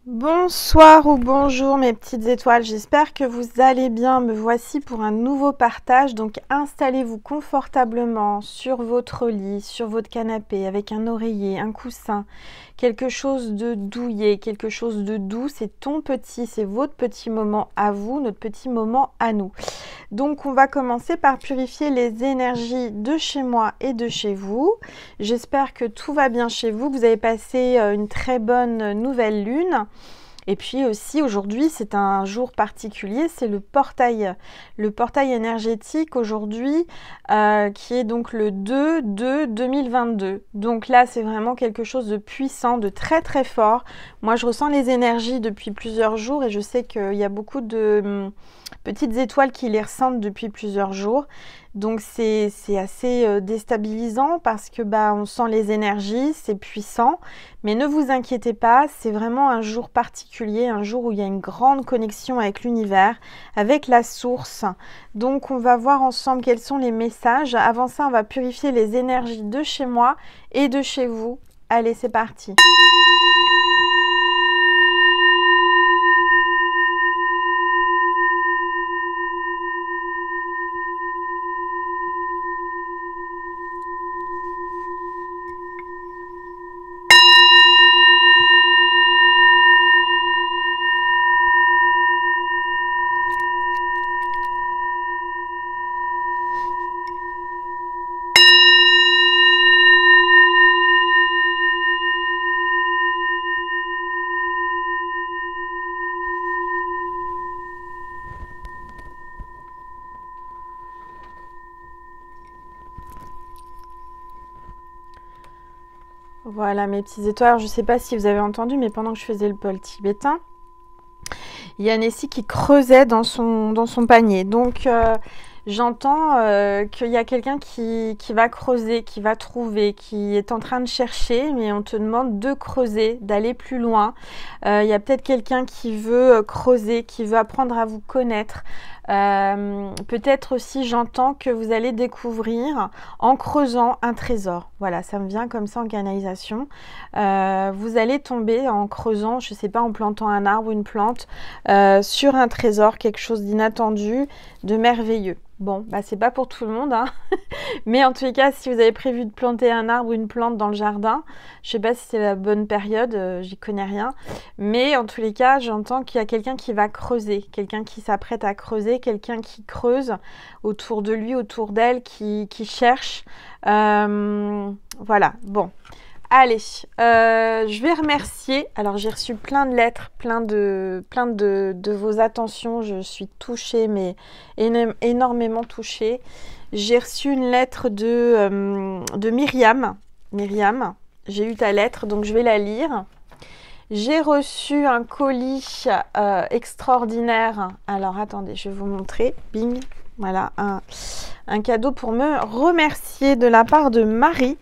Bonsoir ou bonjour mes petites étoiles, j'espère que vous allez bien. Me voici pour un nouveau partage, donc installez-vous confortablement sur votre lit, sur votre canapé avec un oreiller, un coussin, quelque chose de douillet, quelque chose de doux. C'est votre petit moment à vous, notre petit moment à nous. Donc on va commencer par purifier les énergies de chez moi et de chez vous. J'espère que tout va bien chez vous, que vous avez passé une très bonne nouvelle lune. Et puis aussi aujourd'hui c'est un jour particulier, c'est le portail énergétique aujourd'hui qui est donc le 2/2/2022. Donc là c'est vraiment quelque chose de puissant, de très très fort. Moi je ressens les énergies depuis plusieurs jours et je sais qu'il y a beaucoup de petites étoiles qui les ressentent depuis plusieurs jours. Donc c'est assez déstabilisant parce que on sent les énergies, c'est puissant. Mais ne vous inquiétez pas, c'est vraiment un jour particulier, un jour où il y a une grande connexion avec l'univers, avec la source. Donc on va voir ensemble quels sont les messages. Avant ça, on va purifier les énergies de chez moi et de chez vous. Allez, c'est parti. Voilà mes petites étoiles, je ne sais pas si vous avez entendu, mais pendant que je faisais le pôle tibétain, il y a Nessie qui creusait dans son panier. Donc j'entends qu'il y a quelqu'un qui va creuser, qui va trouver, qui est en train de chercher, mais on te demande de creuser, d'aller plus loin. Il y a peut-être quelqu'un qui veut creuser, qui veut apprendre à vous connaître. Peut-être aussi j'entends que vous allez découvrir en creusant un trésor. Voilà, ça me vient comme ça en canalisation. Vous allez tomber en creusant, je ne sais pas, en plantant un arbre, une plante, sur un trésor, quelque chose d'inattendu, de merveilleux. Bon, c'est pas pour tout le monde, hein. Mais en tous les cas, si vous avez prévu de planter un arbre ou une plante dans le jardin, je sais pas si c'est la bonne période, j'y connais rien. Mais en tous les cas, j'entends qu'il y a quelqu'un qui va creuser, quelqu'un qui s'apprête à creuser, quelqu'un qui creuse autour de lui, autour d'elle, qui cherche. Voilà, bon. Allez, je vais remercier. Alors j'ai reçu plein de lettres, plein de vos attentions. Je suis touchée, mais énormément touchée. J'ai reçu une lettre de Myriam. Myriam, j'ai eu ta lettre, donc je vais la lire. J'ai reçu un colis extraordinaire. Alors attendez, je vais vous montrer. Bing, voilà, un cadeau pour me remercier de la part de Marie.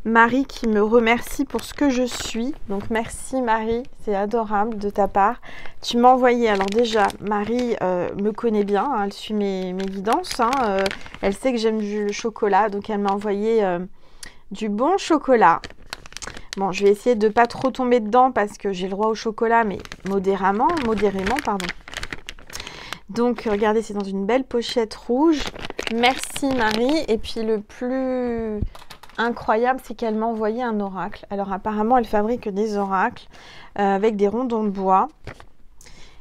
Marie qui me remercie pour ce que je suis. Donc merci Marie, c'est adorable de ta part. Tu m'as envoyé, alors déjà Marie me connaît bien, hein, elle suit mes guidances, hein, elle sait que j'aime le chocolat, donc elle m'a envoyé du bon chocolat. Bon, je vais essayer de ne pas trop tomber dedans parce que j'ai le droit au chocolat, mais modérément, pardon. Donc regardez, c'est dans une belle pochette rouge. Merci Marie. Et puis le plus incroyable, c'est qu'elle m'a envoyé un oracle. Alors apparemment, elle fabrique des oracles avec des rondons de bois.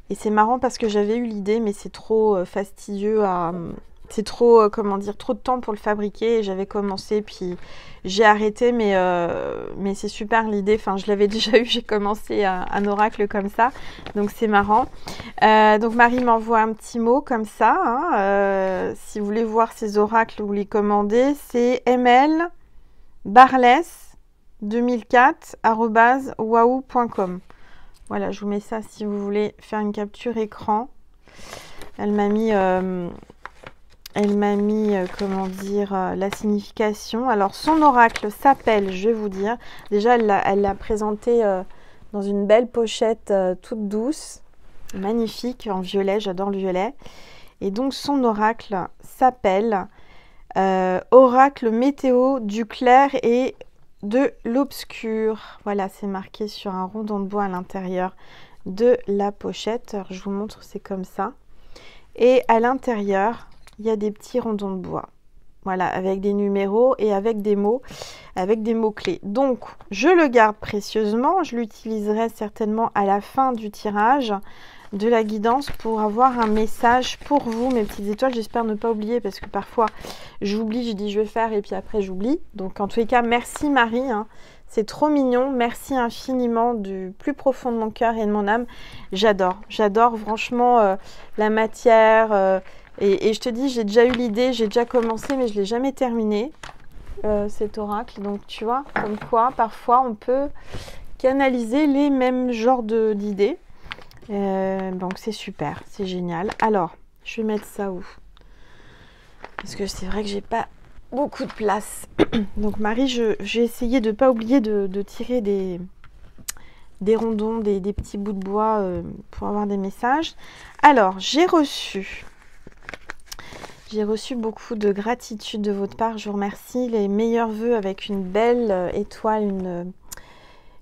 Et c'est marrant parce que j'avais eu l'idée, mais c'est trop fastidieux à... C'est trop, comment dire, trop de temps pour le fabriquer. Et j'avais commencé, puis j'ai arrêté, mais c'est super l'idée. Enfin, je l'avais déjà eu, j'ai commencé un oracle comme ça. Donc c'est marrant. Donc Marie m'envoie un petit mot comme ça. Hein, si vous voulez voir ces oracles ou les commander, c'est ML barles2004@wahoo.com. Voilà, je vous mets ça si vous voulez faire une capture écran. Elle m'a mis, comment dire, la signification. Alors, son oracle s'appelle, je vais vous dire, déjà, elle l'a présenté dans une belle pochette toute douce, magnifique, en violet, j'adore le violet. Et donc, son oracle s'appelle oracle météo du clair et de l'obscur. Voilà, c'est marqué sur un rondon de bois à l'intérieur de la pochette. Alors, je vous montre, c'est comme ça. Et à l'intérieur, il y a des petits rondons de bois. Voilà, avec des numéros et avec des mots-clés. Donc, je le garde précieusement. Je l'utiliserai certainement à la fin du tirage de la guidance pour avoir un message pour vous, mes petites étoiles. J'espère ne pas oublier parce que parfois, j'oublie, je dis je vais faire et puis après, j'oublie. Donc, en tous les cas, merci Marie. Hein. C'est trop mignon. Merci infiniment du plus profond de mon cœur et de mon âme. J'adore. J'adore franchement la matière. Et je te dis, j'ai déjà eu l'idée, j'ai déjà commencé, mais je ne l'ai jamais terminé, cet oracle. Donc, tu vois, comme quoi, parfois, on peut canaliser les mêmes genres d'idées. Donc, c'est super, c'est génial. Alors, je vais mettre ça où? Parce que c'est vrai que j'ai pas beaucoup de place. Donc, Marie, j'ai essayé de ne pas oublier de tirer des rondons, des petits bouts de bois pour avoir des messages. Alors, j'ai reçu beaucoup de gratitude de votre part. Je vous remercie. Les meilleurs vœux avec une belle étoile,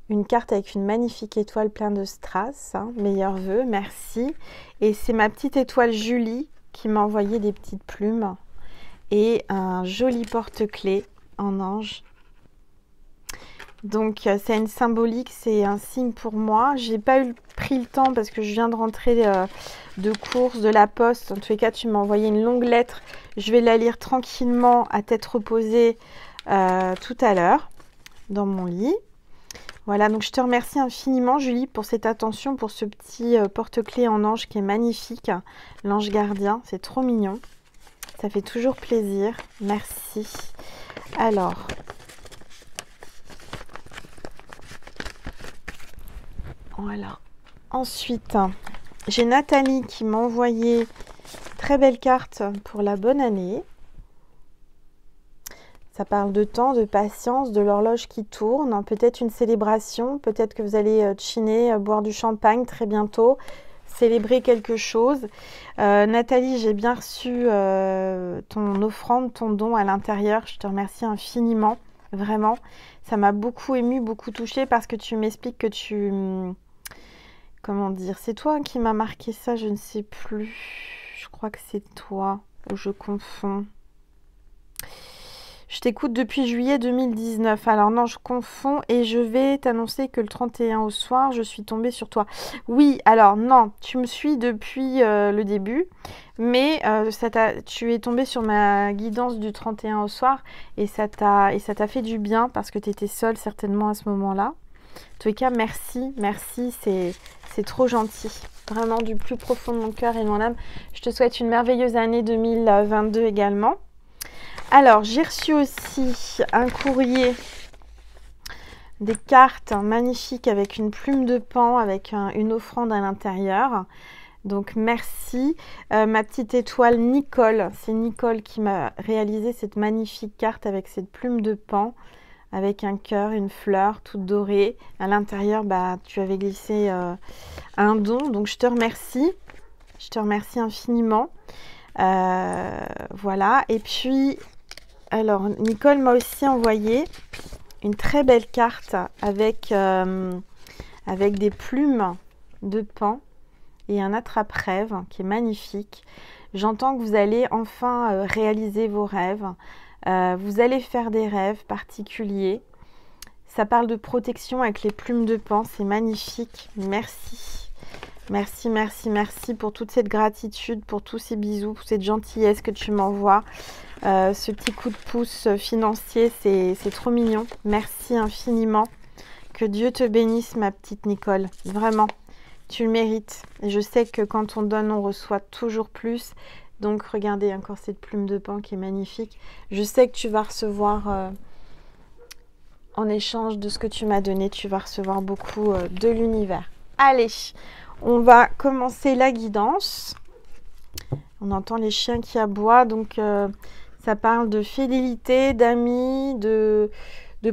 une carte avec une magnifique étoile plein de strass. Hein. Meilleurs vœux, merci. Et c'est ma petite étoile Julie qui m'a envoyé des petites plumes et un joli porte-clés en ange. Donc c'est une symbolique, c'est un signe pour moi. J'ai pas pris le temps parce que je viens de rentrer de course, de la poste. En tous les cas, tu m'as envoyé une longue lettre. Je vais la lire tranquillement à tête reposée tout à l'heure dans mon lit. Voilà, donc je te remercie infiniment Julie pour cette attention, pour ce petit porte-clés en ange qui est magnifique. L'ange gardien, c'est trop mignon. Ça fait toujours plaisir. Merci. Alors... Voilà. Ensuite, j'ai Nathalie qui m'a envoyé très belle carte pour la bonne année. Ça parle de temps, de patience, de l'horloge qui tourne, peut-être une célébration, peut-être que vous allez chiner, boire du champagne très bientôt, célébrer quelque chose. Nathalie, j'ai bien reçu ton offrande, ton don à l'intérieur. Je te remercie infiniment, vraiment. Ça m'a beaucoup émue, beaucoup touchée parce que tu m'expliques que tu... Comment dire? C'est toi qui m'as marqué ça, je ne sais plus. Je crois que c'est toi, ou je confonds. Je t'écoute depuis juillet 2019. Alors non, je confonds et je vais t'annoncer que le 31 au soir, je suis tombée sur toi. Oui, alors non, tu me suis depuis le début, mais tu es tombée sur ma guidance du 31 au soir et ça t'a fait du bien parce que tu étais seule certainement à ce moment-là. En tous les cas, merci, c'est trop gentil. Vraiment du plus profond de mon cœur et de mon âme. Je te souhaite une merveilleuse année 2022 également. Alors, j'ai reçu aussi un courrier, des cartes magnifiques avec une plume de paon, avec une offrande à l'intérieur. Donc, merci. Ma petite étoile Nicole, c'est Nicole qui m'a réalisé cette magnifique carte avec cette plume de paon, avec un cœur, une fleur toute dorée. À l'intérieur, tu avais glissé un don. Donc, je te remercie. Je te remercie infiniment. Voilà. Et puis, alors, Nicole m'a aussi envoyé une très belle carte avec des plumes de paon et un attrape-rêve qui est magnifique. J'entends que vous allez enfin réaliser vos rêves. Vous allez faire des rêves particuliers. Ça parle de protection avec les plumes de paon. C'est magnifique. Merci. Merci, merci, merci pour toute cette gratitude, pour tous ces bisous, pour cette gentillesse que tu m'envoies. Ce petit coup de pouce financier, c'est trop mignon. Merci infiniment. Que Dieu te bénisse, ma petite Nicole. Vraiment, tu le mérites. Et je sais que quand on donne, on reçoit toujours plus. Donc, regardez encore cette plume de paon qui est magnifique. Je sais que tu vas recevoir, en échange de ce que tu m'as donné, tu vas recevoir beaucoup de l'univers. Allez, on va commencer la guidance. On entend les chiens qui aboient, donc ça parle de fidélité, d'amis, de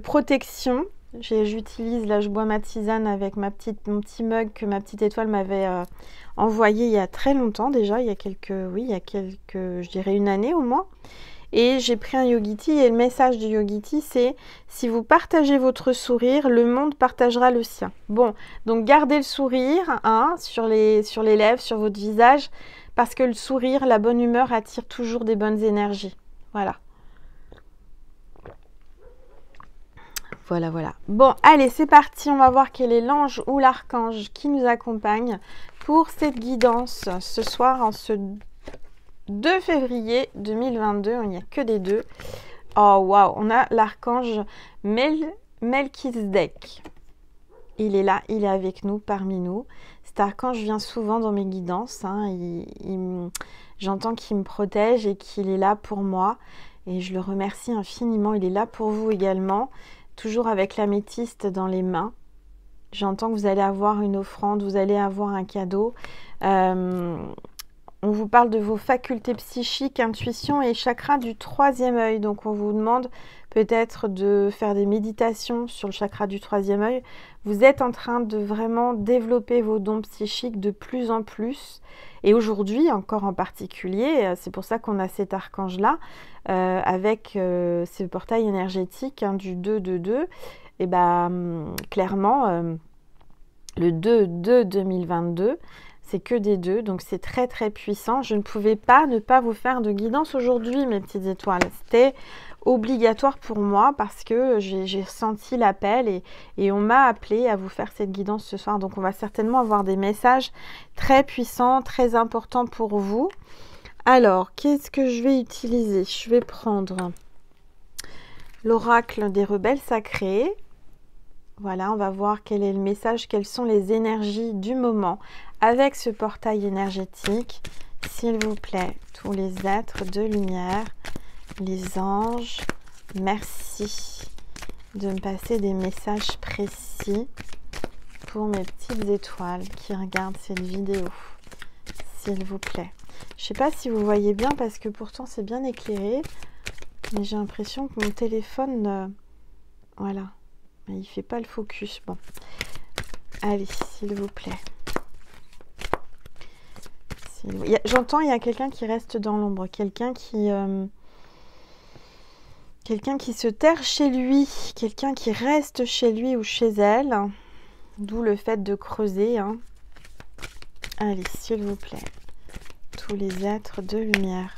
protection. J'utilise, là je bois ma tisane avec mon petit mug que ma petite étoile m'avait envoyé il y a très longtemps déjà, il y a quelques, je dirais une année au moins. Et j'ai pris un Yogiti et le message du Yogiti, c'est si vous partagez votre sourire, le monde partagera le sien. Bon, donc gardez le sourire hein, sur les lèvres, sur votre visage, parce que le sourire, la bonne humeur attire toujours des bonnes énergies. Voilà. Voilà, voilà. Bon, allez, c'est parti. On va voir quel est l'ange ou l'archange qui nous accompagne pour cette guidance ce soir en ce 2 février 2022. Il n'y a que des deux. Oh, waouh. On a l'archange Melchizedek. Il est là, il est avec nous, parmi nous. Cet archange vient souvent dans mes guidances. Hein. J'entends qu'il me protège et qu'il est là pour moi. Et je le remercie infiniment. Il est là pour vous également. Toujours avec l'améthyste dans les mains. J'entends que vous allez avoir une offrande, vous allez avoir un cadeau. On vous parle de vos facultés psychiques, intuition et chakra du 3e œil. Donc on vous demande peut-être de faire des méditations sur le chakra du 3e œil. Vous êtes en train de vraiment développer vos dons psychiques de plus en plus. Et aujourd'hui, encore en particulier, c'est pour ça qu'on a cet archange-là, avec ce portail énergétique hein, du 2-2-2. Et clairement, le 2-2-2022, c'est que des 2, donc c'est très très puissant. Je ne pouvais pas ne pas vous faire de guidance aujourd'hui, mes petites étoiles. C'était obligatoire pour moi parce que j'ai senti l'appel et on m'a appelé à vous faire cette guidance ce soir. Donc on va certainement avoir des messages très puissants, très importants pour vous. Alors, qu'est-ce que je vais utiliser? Je vais prendre l'oracle des rebelles sacrés. Voilà, on va voir quel est le message, quelles sont les énergies du moment avec ce portail énergétique. S'il vous plaît, tous les êtres de lumière, les anges, merci de me passer des messages précis pour mes petites étoiles qui regardent cette vidéo. S'il vous plaît. Je ne sais pas si vous voyez bien parce que pourtant c'est bien éclairé, mais j'ai l'impression que mon téléphone, voilà. Il ne fait pas le focus. Bon. Allez, s'il vous plaît. J'entends, il y a quelqu'un qui reste dans l'ombre. Quelqu'un qui se terre chez lui. Quelqu'un qui reste chez lui ou chez elle. D'où le fait de creuser. Hein. Allez, s'il vous plaît. Tous les êtres de lumière.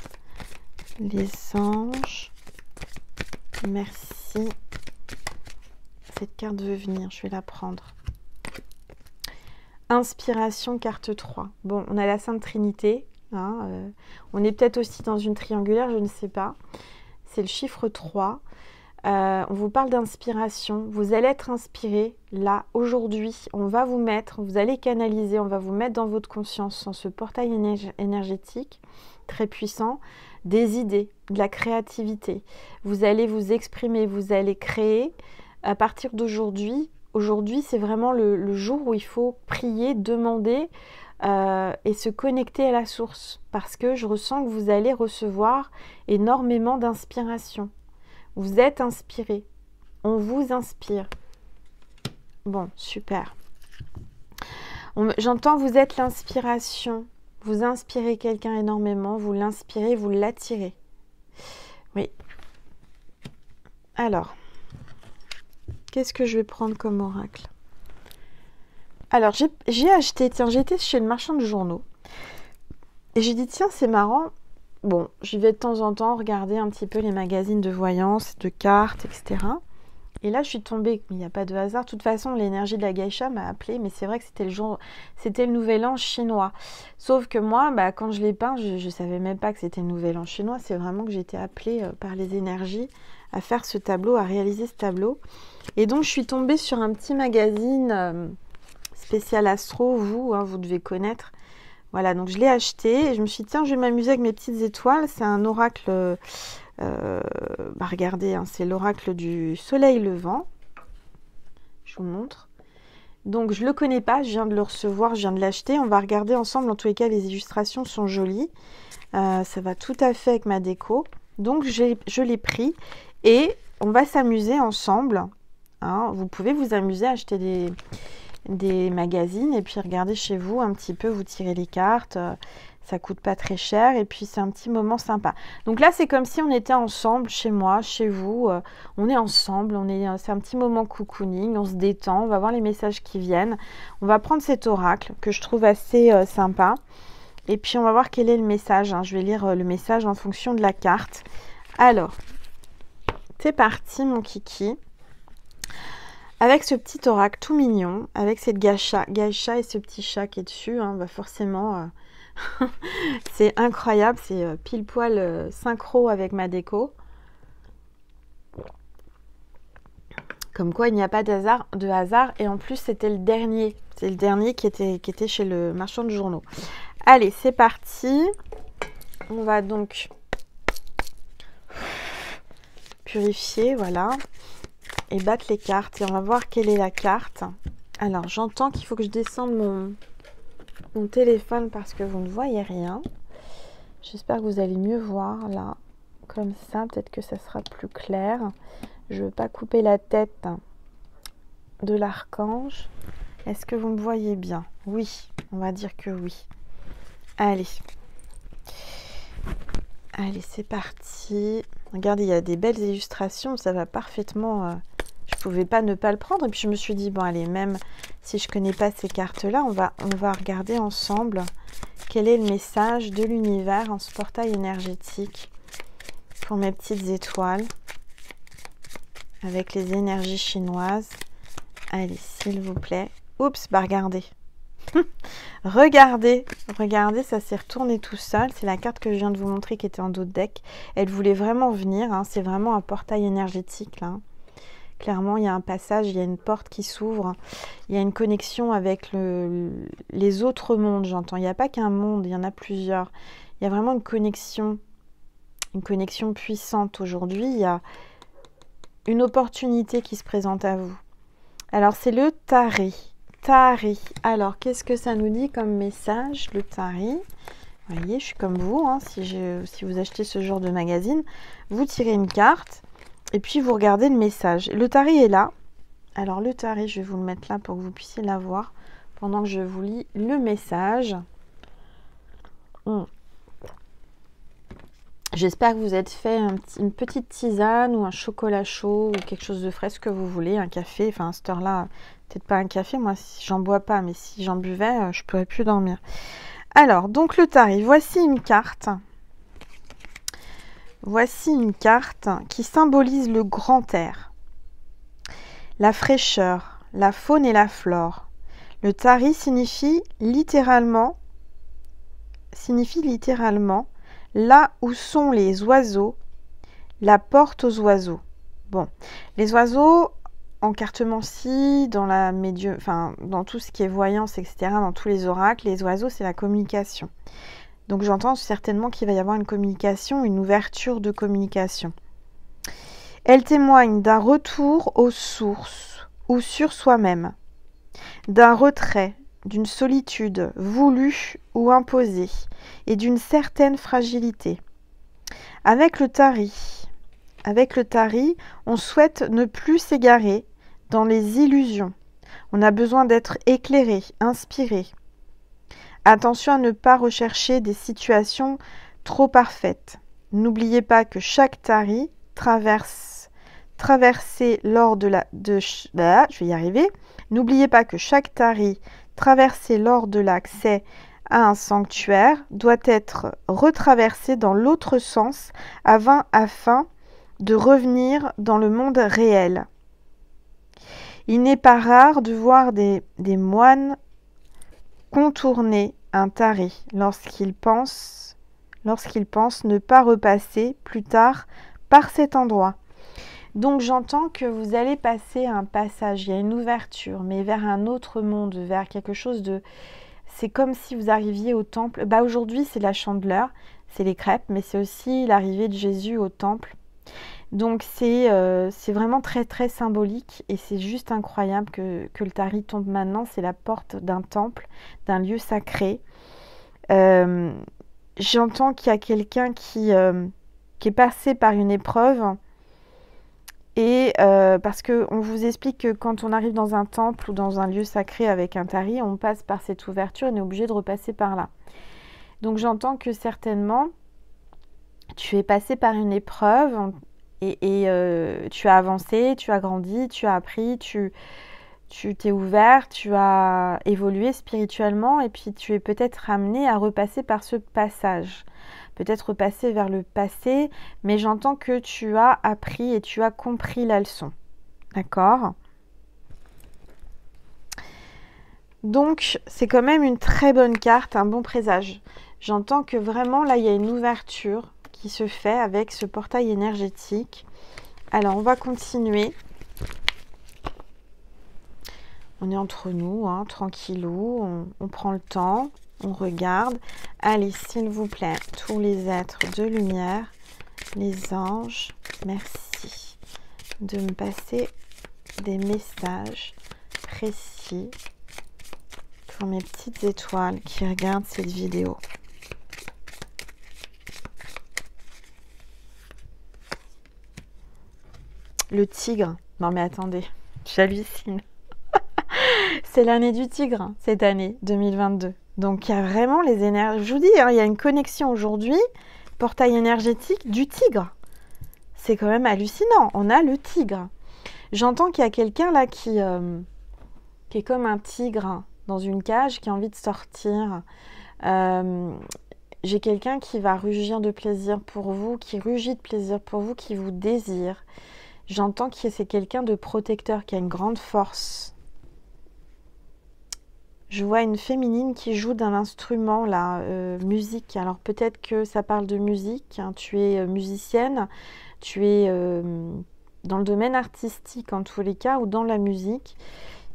Les anges. Merci. Cette carte veut venir, je vais la prendre. Inspiration, carte 3. Bon, on a la Sainte Trinité. Hein, on est peut-être aussi dans une triangulaire, je ne sais pas. C'est le chiffre 3. On vous parle d'inspiration. Vous allez être inspiré là, aujourd'hui. On va vous mettre, vous allez canaliser, on va vous mettre dans votre conscience, dans ce portail énergétique très puissant, des idées, de la créativité. Vous allez vous exprimer, vous allez créer. À partir d'aujourd'hui, c'est vraiment le jour où il faut prier, demander et se connecter à la source. Parce que je ressens que vous allez recevoir énormément d'inspiration. Vous êtes inspiré. On vous inspire. Bon, super. J'entends vous êtes l'inspiration. Vous inspirez quelqu'un énormément. Vous l'inspirez, vous l'attirez. Oui. Alors... qu'est-ce que je vais prendre comme oracle? Alors, j'ai acheté, tiens, j'étais chez le marchand de journaux. Et j'ai dit, tiens, c'est marrant. Bon, j'y vais de temps en temps regarder un petit peu les magazines de voyance, de cartes, etc. Et là, je suis tombée, il n'y a pas de hasard. De toute façon, l'énergie de la geisha m'a appelée, mais c'est vrai que c'était le nouvel an chinois. Sauf que moi, quand je l'ai peint, je ne savais même pas que c'était le nouvel an chinois. C'est vraiment que j'ai été appelée par les énergies à faire ce tableau, à réaliser ce tableau. Et donc, je suis tombée sur un petit magazine spécial astro, vous devez connaître. Voilà, donc je l'ai acheté et je me suis dit, tiens, je vais m'amuser avec mes petites étoiles. C'est un oracle, regardez, hein, c'est l'oracle du soleil levant. Je vous montre. Donc, je ne le connais pas, je viens de le recevoir, je viens de l'acheter. On va regarder ensemble, en tous les cas, les illustrations sont jolies. Ça va tout à fait avec ma déco. Donc, je l'ai pris et on va s'amuser ensemble. Hein, vous pouvez vous amuser à acheter des magazines et puis regarder chez vous un petit peu, vous tirez les cartes. Ça coûte pas très cher et puis c'est un petit moment sympa. Donc là, c'est comme si on était ensemble chez moi, chez vous. On est ensemble, c'est un petit moment cocooning, on se détend, on va voir les messages qui viennent. On va prendre cet oracle que je trouve assez sympa. Et puis on va voir quel est le message. Je vais lire le message en fonction de la carte. Alors, c'est parti mon kiki. Avec ce petit oracle tout mignon, avec cette geisha et ce petit chat qui est dessus, forcément... c'est incroyable, c'est pile poil synchro avec ma déco. Comme quoi il n'y a pas de hasard. Et en plus c'était le dernier. C'est le dernier qui était chez le marchand de journaux. Allez, c'est parti. On va donc purifier, voilà. Et battre les cartes. Et on va voir quelle est la carte. Alors j'entends qu'il faut que je descende mon téléphone parce que vous ne voyez rien. J'espère que vous allez mieux voir là, comme ça, peut-être que ça sera plus clair. Je ne veux pas couper la tête de l'archange. Est-ce que vous me voyez bien? Oui, on va dire que oui. Allez. Allez, c'est parti. Regardez, il y a des belles illustrations, ça va parfaitement... Je ne pouvais pas ne pas le prendre. Et puis je me suis dit, bon allez, même si je ne connais pas ces cartes-là, on va regarder ensemble quel est le message de l'univers en ce portail énergétique pour mes petites étoiles avec les énergies chinoises. Allez, s'il vous plaît. Oups, bah regardez. Regardez, ça s'est retourné tout seul. C'est la carte que je viens de vous montrer qui était en dos de deck. Elle voulait vraiment venir. C'est vraiment un portail énergétique là. Clairement, il y a un passage, il y a une porte qui s'ouvre, il y a une connexion avec les autres mondes, j'entends. Il n'y a pas qu'un monde, il y en a plusieurs. Il y a vraiment une connexion puissante aujourd'hui. Il y a une opportunité qui se présente à vous. Alors, c'est le Tari. Tari. Alors, qu'est-ce que ça nous dit comme message, le Tari? Vous voyez, je suis comme vous, si vous achetez ce genre de magazine, vous tirez une carte. Et puis, vous regardez le message. Le Tari est là. Alors, le Tari, je vais vous le mettre là pour que vous puissiez la voir pendant que je vous lis le message. J'espère que vous êtes fait une petite tisane ou un chocolat chaud ou quelque chose de frais, ce que vous voulez, un café. Enfin, à cette heure-là, peut-être pas un café. Moi, j'en bois pas, mais si j'en buvais, je pourrais plus dormir. Alors, donc le Tari, voici une carte. Voici une carte qui symbolise le grand air, la fraîcheur, la faune et la flore. Le Tari signifie littéralement là où sont les oiseaux, la porte aux oiseaux. Bon, les oiseaux, en cartomancie, dans tout ce qui est voyance, etc., dans tous les oracles, les oiseaux, c'est la communication. Donc j'entends certainement qu'il va y avoir une communication, une ouverture de communication. Elle témoigne d'un retour aux sources ou sur soi-même, d'un retrait, d'une solitude voulue ou imposée et d'une certaine fragilité. Avec le Tari, on souhaite ne plus s'égarer dans les illusions. On a besoin d'être éclairé, inspiré. Attention à ne pas rechercher des situations trop parfaites. N'oubliez pas que chaque Tari traversé lors de N'oubliez pas que chaque Tari traversé lors de l'accès à un sanctuaire doit être retraversé dans l'autre sens afin de revenir dans le monde réel. Il n'est pas rare de voir des moines contourner un Tari lorsqu'il pense ne pas repasser plus tard par cet endroit. Donc j'entends que vous allez passer un passage, il y a une ouverture, mais vers un autre monde, vers quelque chose de... C'est comme si vous arriviez au temple. Aujourd'hui c'est la chandeleur, c'est les crêpes, mais c'est aussi l'arrivée de Jésus au temple. Donc c'est vraiment très très symbolique et c'est juste incroyable que le Tari tombe maintenant. C'est la porte d'un temple, d'un lieu sacré. J'entends qu'il y a quelqu'un qui est passé par une épreuve et parce qu'on vous explique que quand on arrive dans un temple ou dans un lieu sacré avec un Tari, on passe par cette ouverture et on est obligé de repasser par là. Donc j'entends que certainement, tu es passé par une épreuve et tu as avancé, tu as grandi, tu as appris, tu t'es ouvert, tu as évolué spirituellement et puis tu es peut-être amené à repasser par ce passage. Peut-être repasser vers le passé, mais j'entends que tu as appris et tu as compris la leçon. D'accord ? Donc, c'est quand même une très bonne carte, un bon présage. J'entends que vraiment, là, il y a une ouverture qui se fait avec ce portail énergétique. Alors, on va continuer. On est entre nous, hein, tranquillou, on prend le temps, on regarde. Allez, s'il vous plaît, tous les êtres de lumière, les anges, merci de me passer des messages précis pour mes petites étoiles qui regardent cette vidéo. Le tigre. Non mais attendez, j'hallucine. C'est l'année du tigre, cette année 2022. Donc il y a vraiment les énergies. Je vous dis, hein, il y a une connexion aujourd'hui, portail énergétique du tigre. C'est quand même hallucinant. On a le tigre. J'entends qu'il y a quelqu'un là qui est comme un tigre dans une cage, qui a envie de sortir. J'ai quelqu'un qui va rugir de plaisir pour vous, qui rugit de plaisir pour vous, qui vous désire. J'entends que c'est quelqu'un de protecteur, qui a une grande force. Je vois une féminine qui joue d'un instrument, là, musique. Alors peut-être que ça parle de musique, hein. Tu es musicienne, tu es dans le domaine artistique en tous les cas, ou dans la musique.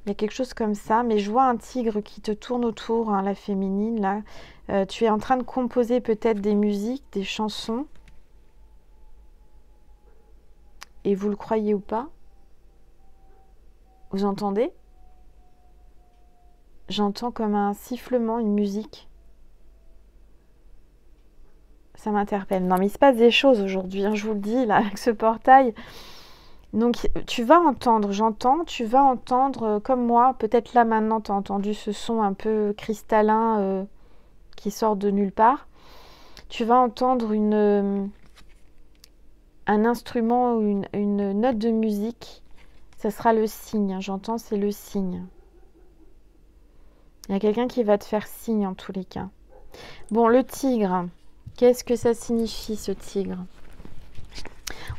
Il y a quelque chose comme ça, mais je vois un tigre qui te tourne autour, hein, la féminine, là. Tu es en train de composer peut-être des musiques, des chansons. Et vous le croyez ou pas? Vous entendez? J'entends comme un sifflement, une musique. Ça m'interpelle. Non, mais il se passe des choses aujourd'hui, hein, je vous le dis, là, avec ce portail. Donc, tu vas entendre, tu vas entendre, comme moi, peut-être là, maintenant, tu as entendu ce son un peu cristallin qui sort de nulle part. Tu vas entendre un instrument ou une note de musique. Ça sera le signe, hein, j'entends, c'est le signe. Il y a quelqu'un qui va te faire signe en tous les cas. Bon, le tigre, qu'est-ce que ça signifie ce tigre?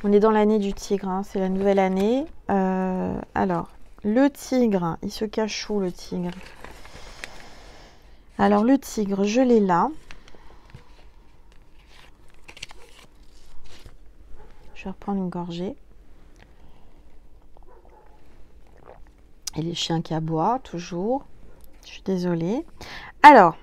On est dans l'année du tigre, hein, c'est la nouvelle année. Alors, le tigre, il se cache où le tigre? Alors, le tigre, je l'ai là. Je vais reprendre une gorgée. Et les chiens qui aboient, toujours. Je suis désolée. Alors,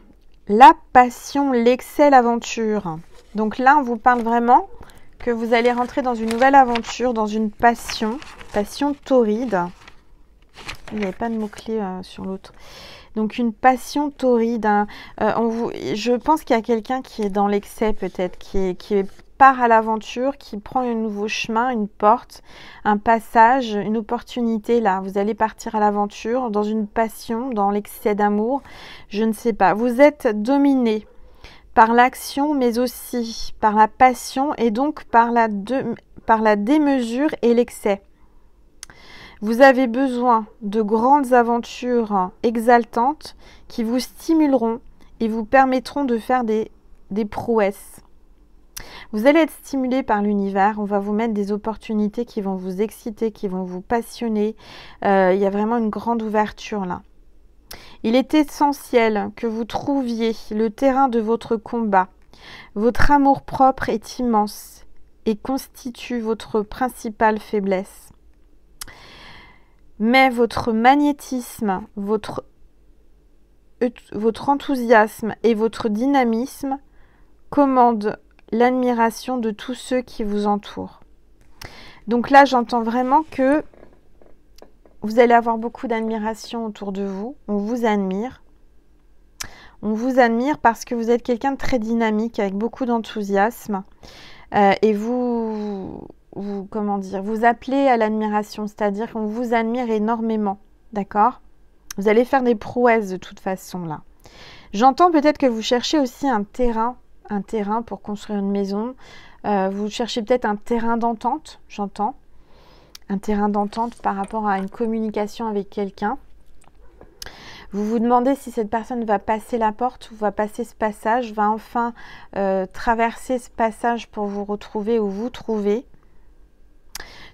la passion, l'excès, l'aventure. Donc là, on vous parle vraiment que vous allez rentrer dans une nouvelle aventure, dans une passion torride. Il n'y avait pas de mots-clés sur l'autre. Donc une passion torride. Hein. Je pense qu'il y a quelqu'un qui est dans l'excès peut-être, qui part à l'aventure, qui prend un nouveau chemin, une porte, un passage, une opportunité là. Vous allez partir à l'aventure dans une passion, dans l'excès d'amour. Je ne sais pas. Vous êtes dominé par l'action, mais aussi par la passion et donc par la démesure et l'excès. Vous avez besoin de grandes aventures exaltantes qui vous stimuleront et vous permettront de faire des prouesses. Vous allez être stimulé par l'univers, on va vous mettre des opportunités qui vont vous exciter, qui vont vous passionner. Il y a vraiment une grande ouverture là. Il est essentiel que vous trouviez le terrain de votre combat. Votre amour-propre est immense et constitue votre principale faiblesse. Mais votre magnétisme, votre enthousiasme et votre dynamisme commandent l'admiration de tous ceux qui vous entourent. Donc là, j'entends vraiment que vous allez avoir beaucoup d'admiration autour de vous. On vous admire. On vous admire parce que vous êtes quelqu'un de très dynamique, avec beaucoup d'enthousiasme. Et vous appelez à l'admiration, c'est-à-dire qu'on vous admire énormément, d'accord? Vous allez faire des prouesses de toute façon, là. J'entends peut-être que vous cherchez aussi un terrain pour construire une maison. Vous cherchez peut-être un terrain d'entente, j'entends. Un terrain d'entente par rapport à une communication avec quelqu'un. Vous vous demandez si cette personne va passer la porte ou va passer ce passage, va enfin traverser ce passage pour vous retrouver ou vous trouver.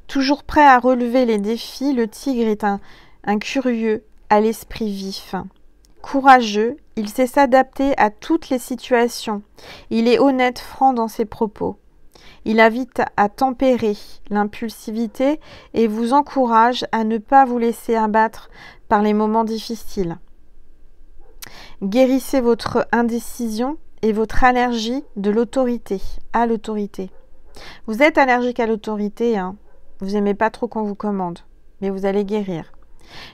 Toujours prêt à relever les défis, le tigre est un curieux à l'esprit vif. Courageux, il sait s'adapter à toutes les situations. Il est honnête, franc dans ses propos. Il invite à tempérer l'impulsivité et vous encourage à ne pas vous laisser abattre par les moments difficiles. Guérissez votre indécision et votre allergie de l'autorité, à l'autorité. Vous êtes allergique à l'autorité, hein. Vous n'aimez pas trop qu'on vous commande, mais vous allez guérir.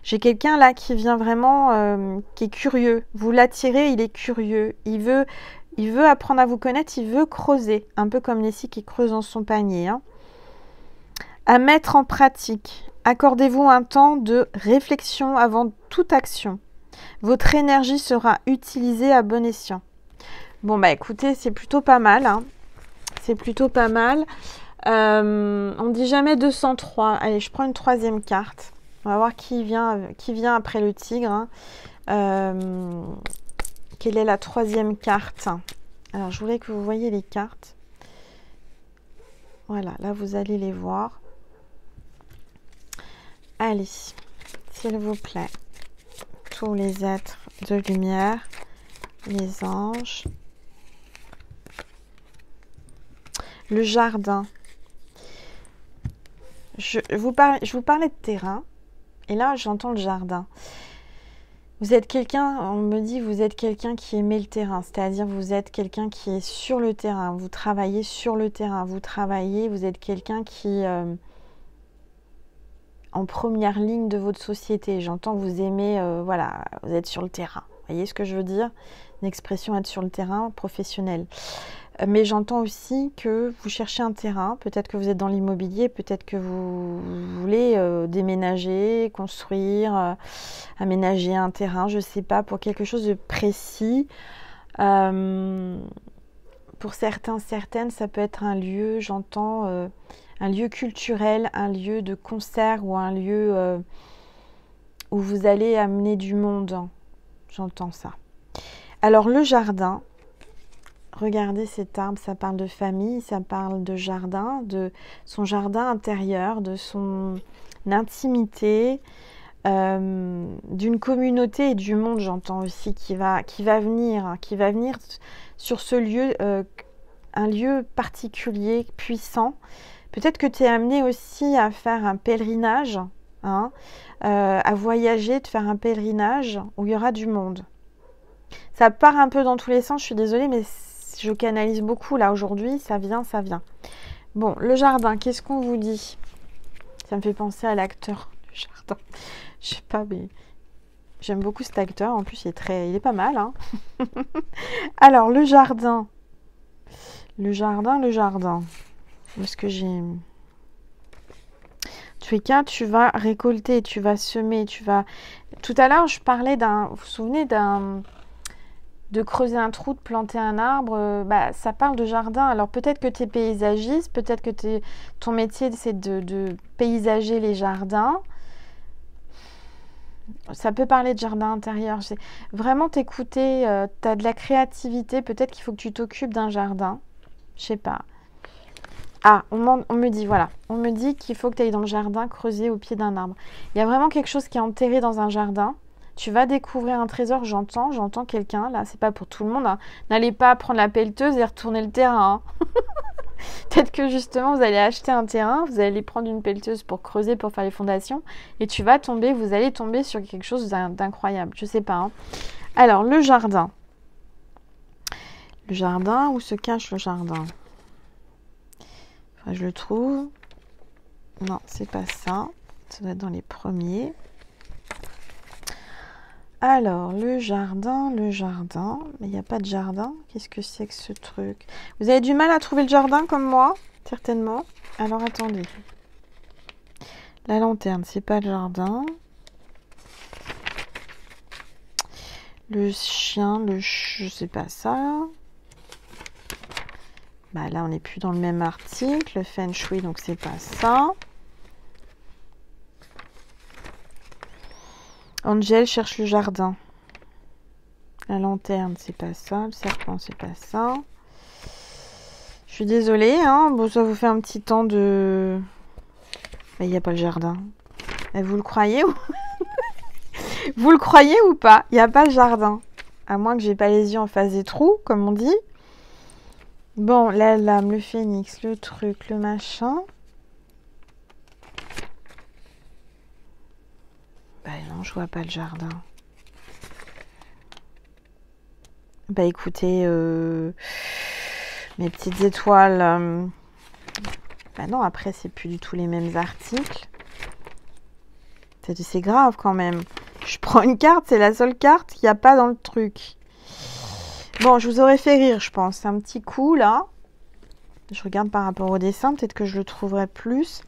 J'ai quelqu'un là qui vient vraiment, qui est curieux. Vous l'attirez, il est curieux. Il veut apprendre à vous connaître, il veut creuser. Un peu comme Nessie qui creuse dans son panier. Hein. À mettre en pratique. Accordez-vous un temps de réflexion avant toute action. Votre énergie sera utilisée à bon escient. Bon bah écoutez, c'est plutôt pas mal. Hein. C'est plutôt pas mal. On dit jamais 203. Allez, je prends une troisième carte. On va voir qui vient après le tigre. Hein. Quelle est la troisième carte? Alors, je voulais que vous voyiez les cartes. Voilà, là, vous allez les voir. Allez, s'il vous plaît. Tous les êtres de lumière, les anges. Le jardin. Je vous parlais de terrain. Et là, j'entends le jardin. Vous êtes quelqu'un, on me dit, vous êtes quelqu'un qui aimait le terrain. C'est-à-dire, vous êtes quelqu'un qui est sur le terrain. Vous travaillez sur le terrain. Vous êtes quelqu'un qui en première ligne de votre société. J'entends que vous aimez, voilà, vous êtes sur le terrain. Vous voyez ce que je veux dire? Une expression être sur le terrain professionnel. Mais j'entends aussi que vous cherchez un terrain, peut-être que vous êtes dans l'immobilier, peut-être que vous voulez déménager, construire, aménager un terrain, je ne sais pas, pour quelque chose de précis. Pour certains, certaines, ça peut être un lieu, j'entends, un lieu culturel, un lieu de concert ou un lieu où vous allez amener du monde. J'entends ça. Alors le jardin... Regardez cet arbre, ça parle de famille, ça parle de jardin, de son jardin intérieur, de son intimité, d'une communauté et du monde, j'entends aussi, qui va venir sur ce lieu, un lieu particulier, puissant. Peut-être que tu es amené aussi à faire un pèlerinage, hein, à voyager, de faire un pèlerinage où il y aura du monde. Ça part un peu dans tous les sens, je suis désolée, mais je canalise beaucoup là aujourd'hui, ça vient. Bon, le jardin, qu'est-ce qu'on vous dit? Ça me fait penser à l'acteur du jardin. Je sais pas, mais j'aime beaucoup cet acteur. En plus, il est pas mal. Hein. Alors, le jardin. Le jardin. Où est-ce que j'ai... Tu es qu'un, tu vas récolter, tu vas semer, tu vas... Tout à l'heure, je parlais vous vous souvenez de creuser un trou, de planter un arbre, ça parle de jardin. Alors peut-être que tu es paysagiste, peut-être que ton métier c'est de paysager les jardins. Ça peut parler de jardin intérieur. Vraiment t'écouter, tu as de la créativité, peut-être qu'il faut que tu t'occupes d'un jardin. Je sais pas. Ah, on me dit, voilà, on me dit qu'il faut que tu ailles dans le jardin creuser au pied d'un arbre. Il y a vraiment quelque chose qui est enterré dans un jardin. Tu vas découvrir un trésor, j'entends quelqu'un, là, c'est pas pour tout le monde. Hein. N'allez pas prendre la pelleteuse et retourner le terrain. Hein. Peut-être que justement, vous allez acheter un terrain, vous allez prendre une pelleteuse pour creuser, pour faire les fondations, et vous allez tomber sur quelque chose d'incroyable. Je sais pas. Hein. Alors, le jardin. Le jardin, où se cache le jardin? Enfin, je le trouve. Non, c'est pas ça. Ça doit être dans les premiers. Alors, le jardin, mais il n'y a pas de jardin. Qu'est-ce que c'est que ce truc? Vous avez du mal à trouver le jardin comme moi? Certainement. Alors, attendez. La lanterne, c'est pas le jardin. Le chien, je sais pas ça. Bah là, on n'est plus dans le même article. Le feng shui, donc c'est pas ça. Angel cherche le jardin. La lanterne, c'est pas ça. Le serpent, c'est pas ça. Je suis désolée, hein. Bon, ça vous fait un petit temps de... Il n'y a pas le jardin. Et vous le croyez ou... Vous le croyez ou pas? Il n'y a pas le jardin. À moins que j'ai pas les yeux en face des trous, comme on dit. Bon, la lame, le phénix, le truc, le machin. Bah non, je vois pas le jardin. Bah écoutez, mes petites étoiles. Bah non, après, c'est plus du tout les mêmes articles. C'est grave quand même. Je prends une carte, c'est la seule carte qu'il n'y a pas dans le truc. Bon, je vous aurais fait rire, je pense. Un petit coup, là. Je regarde par rapport au dessin. Peut-être que je le trouverai plus.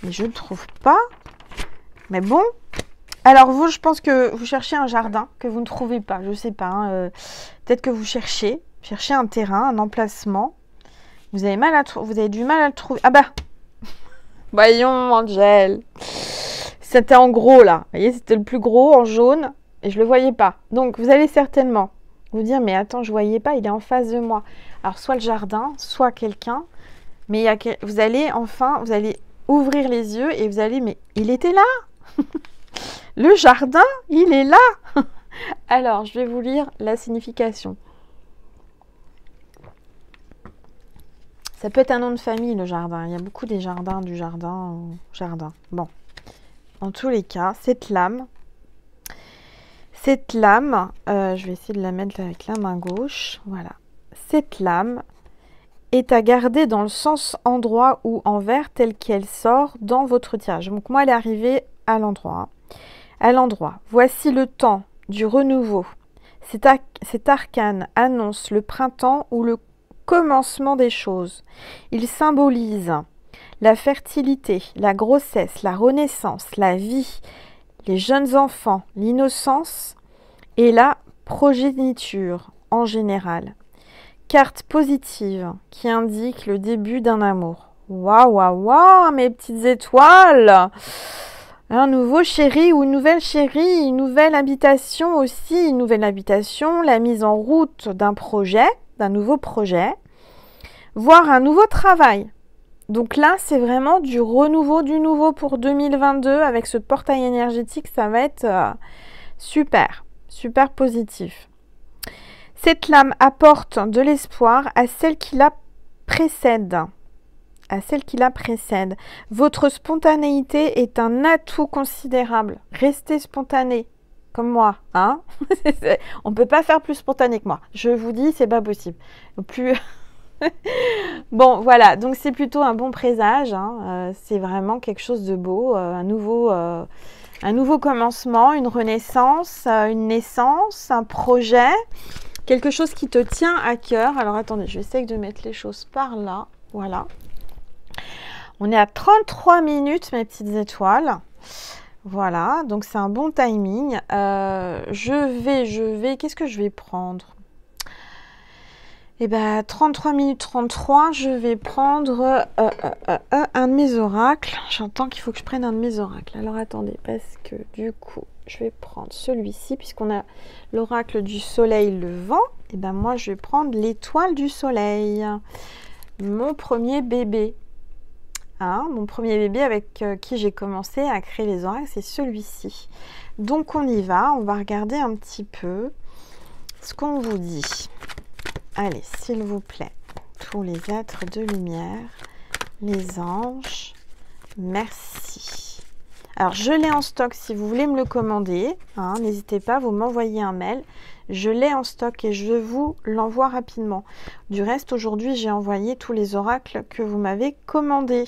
Mais je ne le trouve pas. Mais bon. Alors, vous, je pense que vous cherchez un jardin que vous ne trouvez pas. Je ne sais pas. Hein. Peut-être que vous cherchez un terrain, un emplacement. Vous avez du mal à le trouver. Ah bah voyons, Angel. C'était en gros, là. Vous voyez, c'était le plus gros, en jaune. Et je ne le voyais pas. Donc, vous allez certainement vous dire, mais attends, je ne voyais pas, il est en face de moi. Alors, soit le jardin, soit quelqu'un. Mais vous allez ouvrir les yeux et vous allez, mais il était là. Le jardin, il est là. Alors, je vais vous lire la signification. Ça peut être un nom de famille, le jardin. Il y a beaucoup des jardins, du jardin au jardin. Bon. En tous les cas, cette lame, je vais essayer de la mettre avec la main gauche. Voilà. Cette lame est à garder dans le sens endroit ou envers tel qu'elle sort dans votre tirage. Donc moi, elle est arrivée à l'endroit. Voici le temps du renouveau. Cet arcane annonce le printemps ou le commencement des choses. Il symbolise la fertilité, la grossesse, la renaissance, la vie, les jeunes enfants, l'innocence et la progéniture en général. Carte positive qui indique le début d'un amour. Waouh, waouh, waouh, mes petites étoiles! Un nouveau chéri ou une nouvelle chérie, une nouvelle habitation aussi, la mise en route d'un projet, d'un nouveau projet, voire un nouveau travail. Donc là, c'est vraiment du renouveau, du nouveau pour 2022 avec ce portail énergétique, ça va être super, super positif. Cette lame apporte de l'espoir à celle qui la précède. Votre spontanéité est un atout considérable. Restez spontané, comme moi. Hein. On ne peut pas faire plus spontané que moi. Je vous dis, c'est pas possible. Plus... Bon, voilà. Donc, c'est plutôt un bon présage. Hein. C'est vraiment quelque chose de beau. Un nouveau commencement, une renaissance, une naissance, un projet. Quelque chose qui te tient à cœur. Alors, attendez, je vais essayer de mettre les choses par là. Voilà. On est à 33 minutes, mes petites étoiles. Voilà, donc c'est un bon timing. Qu'est-ce que je vais prendre? Eh bien, 33 minutes 33, je vais prendre un de mes oracles. J'entends qu'il faut que je prenne un de mes oracles. Alors, attendez, parce que du coup, je vais prendre celui-ci, puisqu'on a l'oracle du soleil levant. Eh bien, moi, je vais prendre l'étoile du soleil. Mon premier bébé. Hein, mon premier bébé avec qui j'ai commencé à créer les oracles, c'est celui-ci. Donc on y va, on va regarder un petit peu ce qu'on vous dit. Allez, s'il vous plaît, tous les êtres de lumière, les anges, merci. Alors je l'ai en stock si vous voulez me le commander, hein, n'hésitez pas, vous m'envoyez un mail. Je l'ai en stock et je vous l'envoie rapidement. Du reste, aujourd'hui, j'ai envoyé tous les oracles que vous m'avez commandés.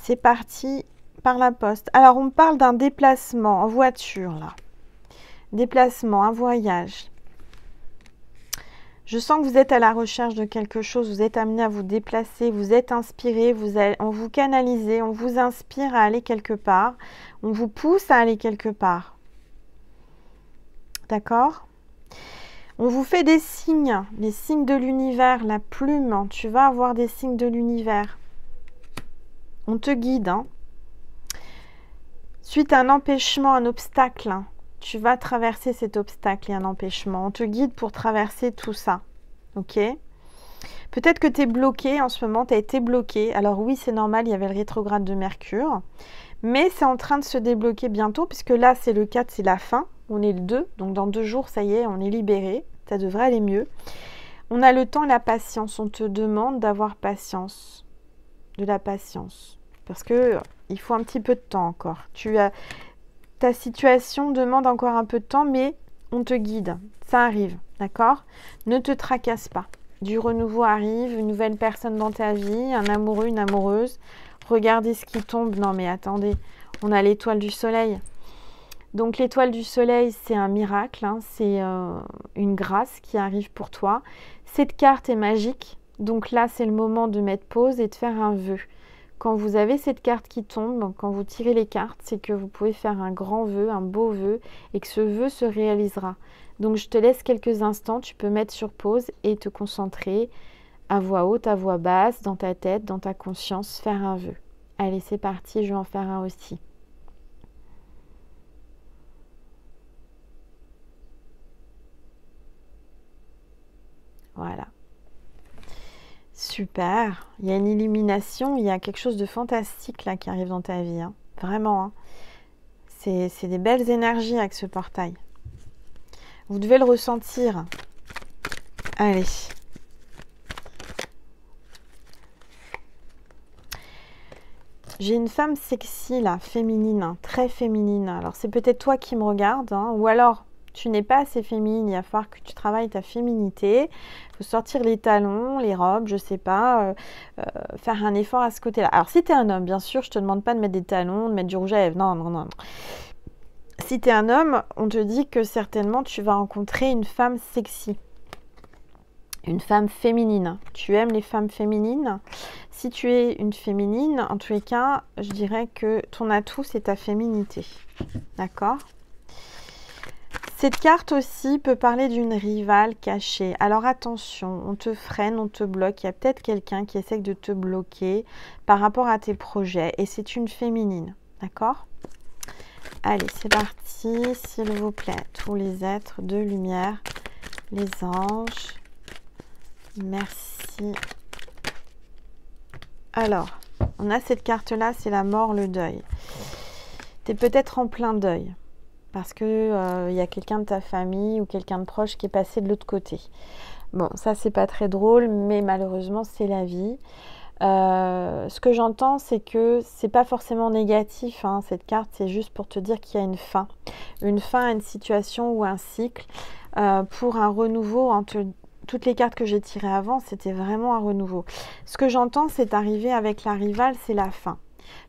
C'est parti par la poste. Alors, on me parle d'un déplacement en voiture, là. Déplacement, un voyage. Je sens que vous êtes à la recherche de quelque chose, vous êtes amené à vous déplacer, vous êtes inspiré, on vous canalise, on vous inspire à aller quelque part. On vous pousse à aller quelque part. D'accord ? On vous fait des signes, les signes de l'univers, la plume. Tu vas avoir des signes de l'univers. On te guide. Hein. Suite à un empêchement, un obstacle, tu vas traverser cet obstacle et un empêchement. On te guide pour traverser tout ça. Ok ? Peut-être que tu es bloqué en ce moment, tu as été bloqué. Alors oui, c'est normal, il y avait le rétrograde de Mercure. Mais c'est en train de se débloquer bientôt, puisque là, c'est le 4, c'est la fin. On est le 2, donc dans 2 jours, ça y est, on est libéré. Ça devrait aller mieux. On a le temps et la patience. On te demande d'avoir patience. De la patience. Parce que il faut un petit peu de temps encore. Ta situation demande encore un peu de temps, mais on te guide. Ça arrive, d'accord? Ne te tracasse pas. Du renouveau arrive, une nouvelle personne dans ta vie, un amoureux, une amoureuse. Regardez ce qui tombe. Non mais attendez, on a l'étoile du soleil. Donc l'étoile du soleil, c'est un miracle, hein, c'est une grâce qui arrive pour toi. Cette carte est magique, donc là c'est le moment de mettre pause et de faire un vœu. Quand vous avez cette carte qui tombe, quand vous tirez les cartes, c'est que vous pouvez faire un grand vœu, un beau vœu, et que ce vœu se réalisera. Donc je te laisse quelques instants, tu peux mettre sur pause et te concentrer à voix haute, à voix basse, dans ta tête, dans ta conscience, faire un vœu. Allez, c'est parti, je vais en faire un aussi. Voilà. Super. Il y a une illumination, il y a quelque chose de fantastique là qui arrive dans ta vie. Hein. Vraiment. Hein. C'est des belles énergies avec ce portail. Vous devez le ressentir. Allez. J'ai une femme sexy là, féminine, hein, très féminine. Alors c'est peut-être toi qui me regardes, hein, ou alors tu n'es pas assez féminine, il va falloir que tu travailles ta féminité. Il faut sortir les talons, les robes, je sais pas, faire un effort à ce côté-là. Alors si tu es un homme, bien sûr, je te demande pas de mettre des talons, de mettre du rouge à lèvres, non, non, non. Si tu es un homme, on te dit que certainement tu vas rencontrer une femme sexy. Une femme féminine. Tu aimes les femmes féminines. Si tu es une féminine, en tous les cas, je dirais que ton atout, c'est ta féminité. D'accord ? Cette carte aussi peut parler d'une rivale cachée. Alors attention, on te freine, on te bloque. Il y a peut-être quelqu'un qui essaie de te bloquer par rapport à tes projets. Et c'est une féminine. D'accord ? Allez, c'est parti. S'il vous plaît, tous les êtres de lumière, les anges. Merci. Alors, on a cette carte-là, c'est la mort, le deuil. Tu es peut-être en plein deuil parce que y a quelqu'un de ta famille ou quelqu'un de proche qui est passé de l'autre côté. Bon, ça, c'est pas très drôle, mais malheureusement, c'est la vie. Ce que j'entends, c'est que c'est pas forcément négatif. Hein, cette carte, c'est juste pour te dire qu'il y a une fin. Une fin à une situation ou un cycle pour un renouveau entre... Toutes les cartes que j'ai tirées avant, c'était vraiment un renouveau. Ce que j'entends, c'est arriver avec la rivale, c'est la fin.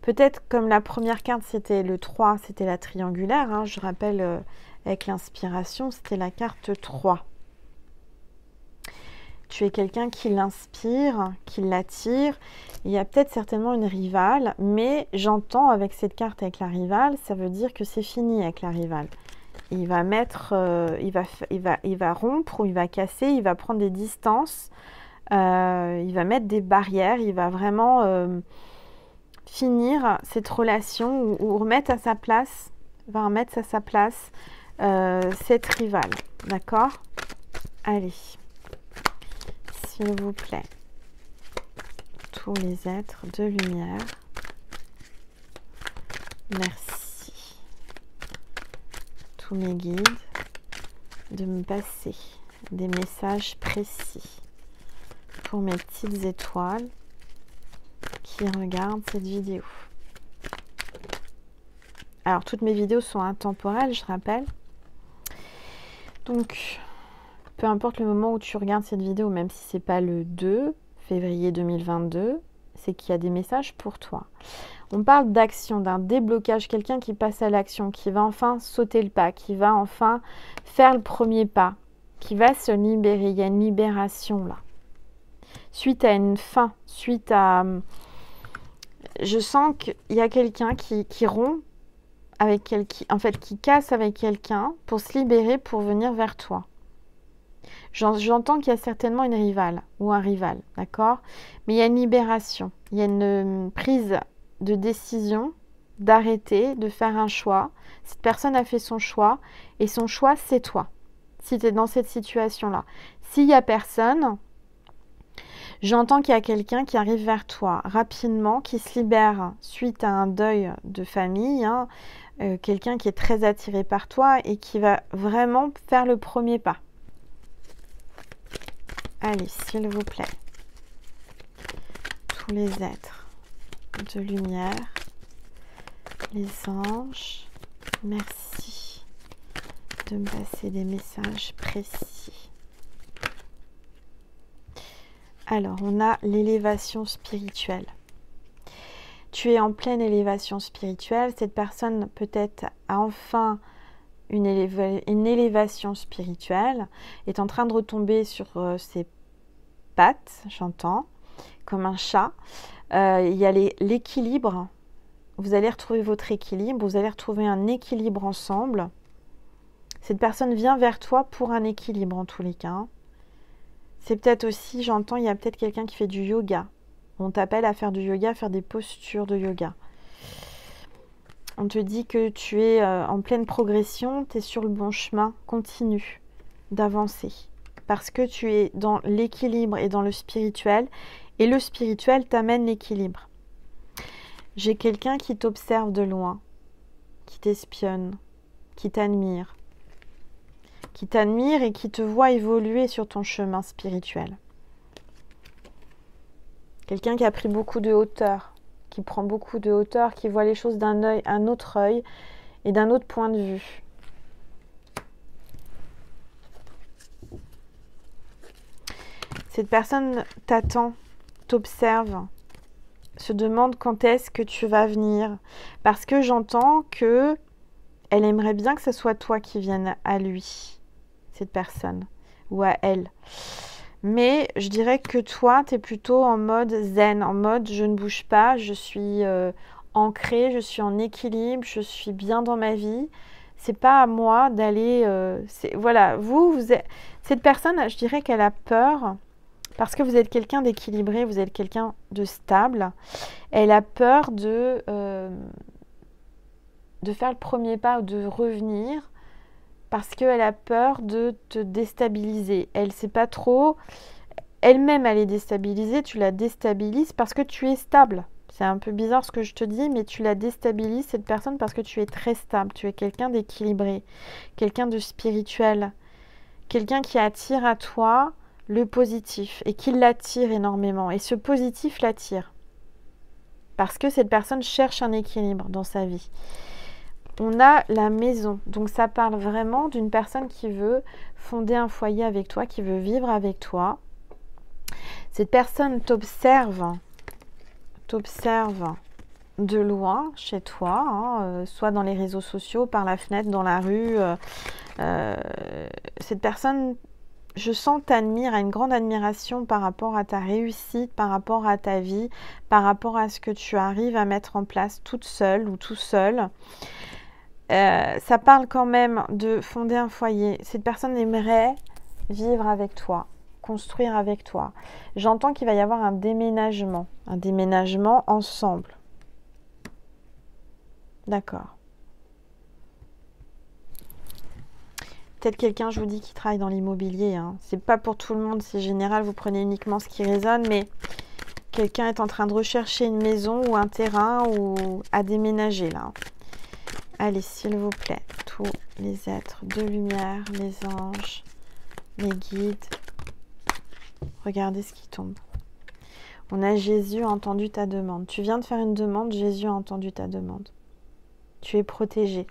Peut-être comme la première carte, c'était le 3, c'était la triangulaire. Hein, je rappelle, avec l'inspiration, c'était la carte 3. Tu es quelqu'un qui l'inspire, qui l'attire. Il y a peut-être certainement une rivale, mais j'entends avec cette carte, avec la rivale, ça veut dire que c'est fini avec la rivale. Il va mettre, il va rompre ou il va casser, il va prendre des distances, il va mettre des barrières, il va vraiment finir cette relation ou remettre à sa place, va remettre à sa place cette rivale, d'accord? Allez, s'il vous plaît, tous les êtres de lumière, merci. Tous mes guides, de me passer des messages précis pour mes petites étoiles qui regardent cette vidéo. Alors, toutes mes vidéos sont intemporelles, je rappelle. Donc, peu importe le moment où tu regardes cette vidéo, même si c'est pas le 2 février 2022, c'est qu'il y a des messages pour toi. On parle d'action, d'un déblocage, quelqu'un qui passe à l'action, qui va enfin sauter le pas, qui va enfin faire le premier pas, qui va se libérer. Il y a une libération là. Suite à une fin, suite à... Je sens qu'il y a quelqu'un qui rompt avec quelqu'un, en fait, qui casse avec quelqu'un pour se libérer, pour venir vers toi. J'entends qu'il y a certainement une rivale ou un rival, d'accord? Mais il y a une libération, il y a une prise de décision, d'arrêter, de faire un choix. Cette personne a fait son choix et son choix, c'est toi. Si tu es dans cette situation-là. S'il n'y a personne, j'entends qu'il y a quelqu'un qui arrive vers toi rapidement, qui se libère suite à un deuil de famille, hein, quelqu'un qui est très attiré par toi et qui va vraiment faire le premier pas. Allez, s'il vous plaît, tous les êtres de lumière, les anges, merci de me passer des messages précis. Alors, on a l'élévation spirituelle. Tu es en pleine élévation spirituelle. Cette personne peut-être a enfin une élévation spirituelle, est en train de retomber sur ses pattes, j'entends, comme un chat. Il y a l'équilibre. Vous allez retrouver votre équilibre. Vous allez retrouver un équilibre ensemble. Cette personne vient vers toi pour un équilibre en tous les cas. C'est peut-être aussi, j'entends, il y a peut-être quelqu'un qui fait du yoga. On t'appelle à faire du yoga, à faire des postures de yoga. On te dit que tu es en pleine progression, tu es sur le bon chemin, continue d'avancer. Parce que tu es dans l'équilibre et dans le spirituel. Et le spirituel t'amène l'équilibre. J'ai quelqu'un qui t'observe de loin, qui t'espionne, qui t'admire et qui te voit évoluer sur ton chemin spirituel. Quelqu'un qui a pris beaucoup de hauteur, qui prend beaucoup de hauteur, qui voit les choses un autre œil et d'un autre point de vue. Cette personne t'attend, t'observe, se demande quand est-ce que tu vas venir. Parce que j'entends que elle aimerait bien que ce soit toi qui viennes à lui, cette personne, ou à elle. Mais je dirais que toi, tu es plutôt en mode zen, en mode je ne bouge pas, je suis ancrée, je suis en équilibre, je suis bien dans ma vie. C'est pas à moi d'aller... voilà, cette personne, je dirais qu'elle a peur, parce que vous êtes quelqu'un d'équilibré, vous êtes quelqu'un de stable. Elle a peur de faire le premier pas ou de revenir, parce qu'elle a peur de te déstabiliser. Elle ne sait pas trop. Elle-même, elle est déstabilisée. Tu la déstabilises parce que tu es stable. C'est un peu bizarre ce que je te dis, mais tu la déstabilises, cette personne, parce que tu es très stable. Tu es quelqu'un d'équilibré, quelqu'un de spirituel, quelqu'un qui attire à toi le positif et qui l'attire énormément. Et ce positif l'attire parce que cette personne cherche un équilibre dans sa vie. On a la maison, donc ça parle vraiment d'une personne qui veut fonder un foyer avec toi, qui veut vivre avec toi. Cette personne t'observe de loin chez toi, hein, soit dans les réseaux sociaux, par la fenêtre, dans la rue. Cette personne, je sens, t'admire, a une grande admiration par rapport à ta réussite, par rapport à ta vie, par rapport à ce que tu arrives à mettre en place toute seule ou tout seul. Ça parle quand même de fonder un foyer. Cette personne aimerait vivre avec toi, construire avec toi. J'entends qu'il va y avoir un déménagement ensemble. D'accord. Peut-être quelqu'un, je vous dis, qui travaille dans l'immobilier. Hein. C'est pas pour tout le monde, c'est général, vous prenez uniquement ce qui résonne, mais quelqu'un est en train de rechercher une maison ou un terrain ou à déménager là. Allez, s'il vous plaît, tous les êtres de lumière, les anges, les guides. Regardez ce qui tombe. On a Jésus a entendu ta demande. Tu viens de faire une demande, Jésus a entendu ta demande. Tu es protégé.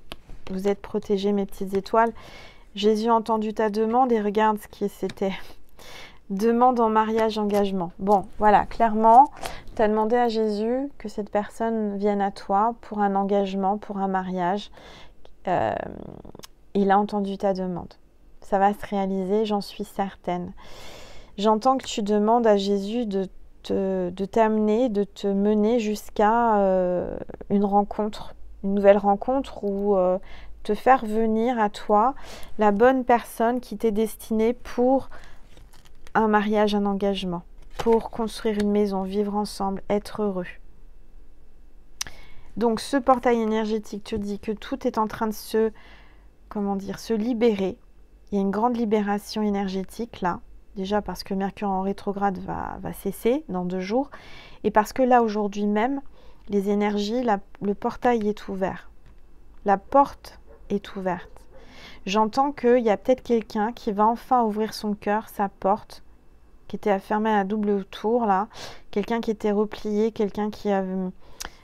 Vous êtes protégés, mes petites étoiles. Jésus a entendu ta demande et regarde ce qui c'était. Demande en mariage, engagement. Bon, voilà, clairement, tu as demandé à Jésus que cette personne vienne à toi pour un engagement, pour un mariage. Il a entendu ta demande. Ça va se réaliser, j'en suis certaine. J'entends que tu demandes à Jésus de t'amener, de te mener jusqu'à une rencontre, une nouvelle rencontre ou te faire venir à toi la bonne personne qui t'est destinée pour un mariage, un engagement, pour construire une maison, vivre ensemble, être heureux. Donc ce portail énergétique te dit que tout est en train de se libérer. Il y a une grande libération énergétique là. Déjà parce que Mercure en rétrograde va cesser dans 2 jours. Et parce que là, aujourd'hui même, les énergies, le portail est ouvert. La porte est ouverte. J'entends qu'il y a peut-être quelqu'un qui va enfin ouvrir son cœur, sa porte, qui était fermée à double tour là. Quelqu'un qui était replié, quelqu'un qui a...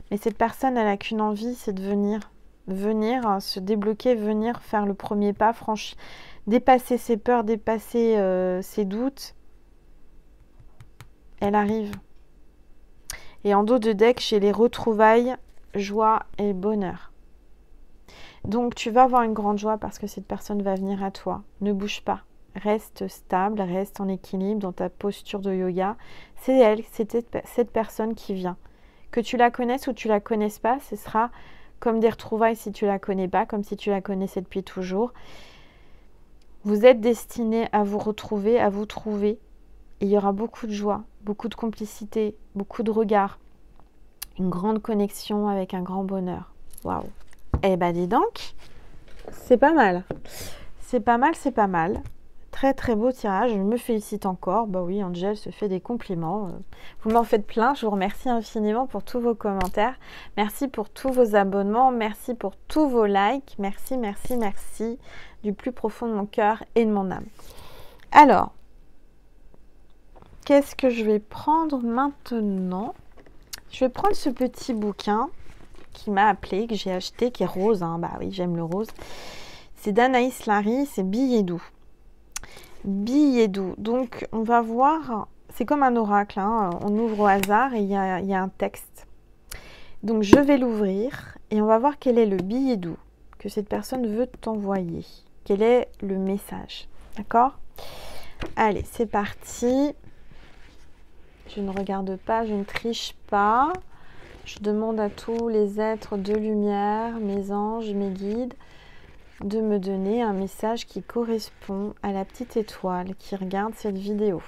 Mais cette personne, elle n'a qu'une envie, c'est de venir, se débloquer, venir faire le premier pas, dépasser ses peurs, dépasser ses doutes. Elle arrive. Et en dos de deck, j'ai les retrouvailles, joie et bonheur. Donc tu vas avoir une grande joie parce que cette personne va venir à toi. Ne bouge pas. Reste stable, reste en équilibre dans ta posture de yoga. C'est elle, c'est cette personne qui vient. Que tu la connaisses ou tu la connaisses pas, ce sera comme des retrouvailles si tu la connais pas, comme si tu la connaissais depuis toujours. Vous êtes destinés à vous retrouver, à vous trouver. Et il y aura beaucoup de joie, beaucoup de complicité, beaucoup de regards. Une grande connexion avec un grand bonheur. Waouh! Eh ben dis donc, c'est pas mal. C'est pas mal, c'est pas mal. Très très beau tirage, je me félicite encore. Bah oui, Angel se fait des compliments. Vous m'en faites plein, je vous remercie infiniment pour tous vos commentaires. Merci pour tous vos abonnements, merci pour tous vos likes. Merci, merci, merci du plus profond de mon cœur et de mon âme. Alors, qu'est-ce que je vais prendre maintenant? Je vais prendre ce petit bouquin qui m'a appelé, que j'ai acheté, qui est rose. Hein. Bah oui, j'aime le rose. C'est d'Anaïs Larry, c'est Billets doux. Billets doux. Donc, on va voir, c'est comme un oracle. Hein. On ouvre au hasard et il y a un texte. Donc, je vais l'ouvrir et on va voir quel est le billet doux que cette personne veut t'envoyer. Quel est le message. D'accord? Allez, c'est parti. Je ne regarde pas, je ne triche pas. Je demande à tous les êtres de lumière, mes anges, mes guides, de me donner un message qui correspond à la petite étoile qui regarde cette vidéo.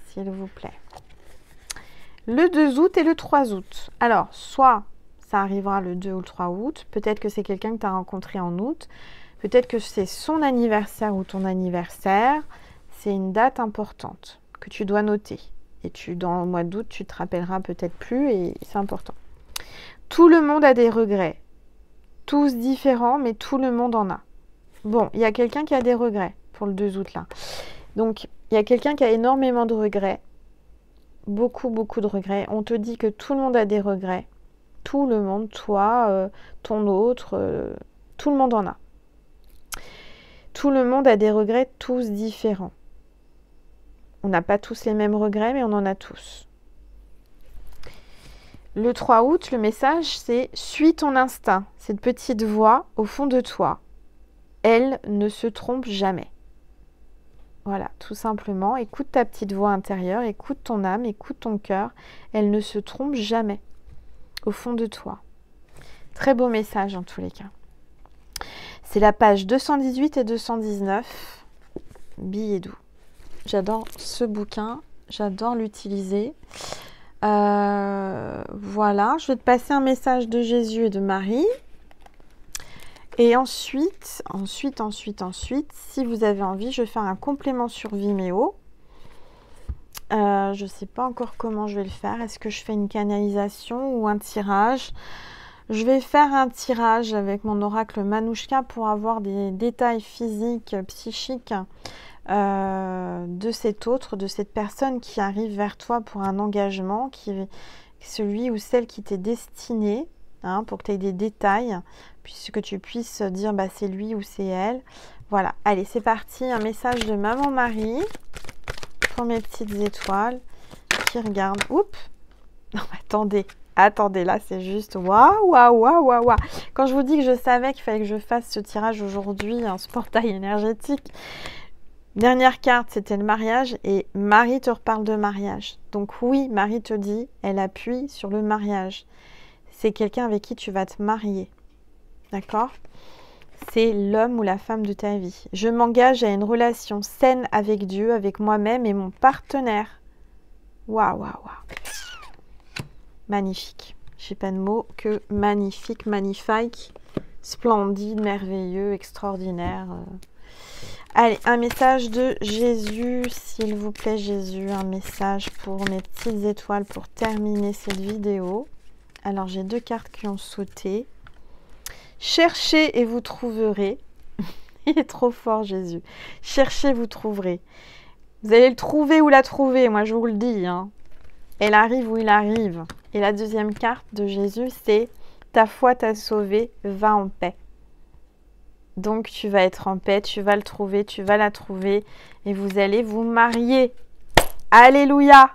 S'il vous plaît. Le 2 août et le 3 août. Alors, soit ça arrivera le 2 ou le 3 août, peut-être que c'est quelqu'un que tu as rencontré en août, peut-être que c'est son anniversaire ou ton anniversaire. C'est une date importante que tu dois noter. Et dans le mois d'août, tu te rappelleras peut-être plus et c'est important. Tout le monde a des regrets. Tous différents, mais tout le monde en a. Bon, il y a quelqu'un qui a des regrets pour le 2 août là. Donc, il y a quelqu'un qui a énormément de regrets. Beaucoup, beaucoup de regrets. On te dit que tout le monde a des regrets. Tout le monde, toi, ton autre, tout le monde en a. Tout le monde a des regrets, tous différents. On n'a pas tous les mêmes regrets, mais on en a tous. Le 3 août, le message, c'est « Suis ton instinct ». Cette petite voix au fond de toi, elle ne se trompe jamais. Voilà, tout simplement. Écoute ta petite voix intérieure, écoute ton âme, écoute ton cœur. Elle ne se trompe jamais au fond de toi. Très beau message en tous les cas. C'est la page 218 et 219. Billets doux. J'adore ce bouquin, j'adore l'utiliser. Voilà, je vais te passer un message de Jésus et de Marie. Et ensuite, si vous avez envie, je vais faire un complément sur Vimeo. Je ne sais pas encore comment je vais le faire. Est-ce que je fais une canalisation ou un tirage? Je vais faire un tirage avec mon oracle Manouchka pour avoir des détails physiques, psychiques de cette personne qui arrive vers toi pour un engagement, celui ou celle qui t'est destiné, hein, pour que tu aies des détails, puisque tu puisses dire bah, c'est lui ou c'est elle. Voilà, allez, c'est parti, un message de Maman Marie pour mes petites étoiles qui regardent. Oups, non, attendez, là c'est juste waouh. Quand je vous dis que je savais qu'il fallait que je fasse ce tirage aujourd'hui, ce portail énergétique. Dernière carte, c'était le mariage et Marie te reparle de mariage. Donc oui, Marie te dit, elle appuie sur le mariage. C'est quelqu'un avec qui tu vas te marier. D'accord? c'est l'homme ou la femme de ta vie. Je m'engage à une relation saine avec Dieu, avec moi-même et mon partenaire. Waouh, waouh, waouh. Magnifique. J'ai pas de mots que magnifique, magnifique, splendide, merveilleux, extraordinaire. Allez, un message de Jésus, s'il vous plaît, Jésus. Un message pour mes petites étoiles pour terminer cette vidéo. Alors, j'ai 2 cartes qui ont sauté. Cherchez et vous trouverez. Il est trop fort, Jésus. Cherchez, vous trouverez. Vous allez le trouver ou la trouver, moi je vous le dis. Hein. Elle arrive où il arrive. Et la deuxième carte de Jésus, c'est ta foi t'a sauvé, va en paix. Donc tu vas être en paix, tu vas le trouver, tu vas la trouver et vous allez vous marier. Alléluia.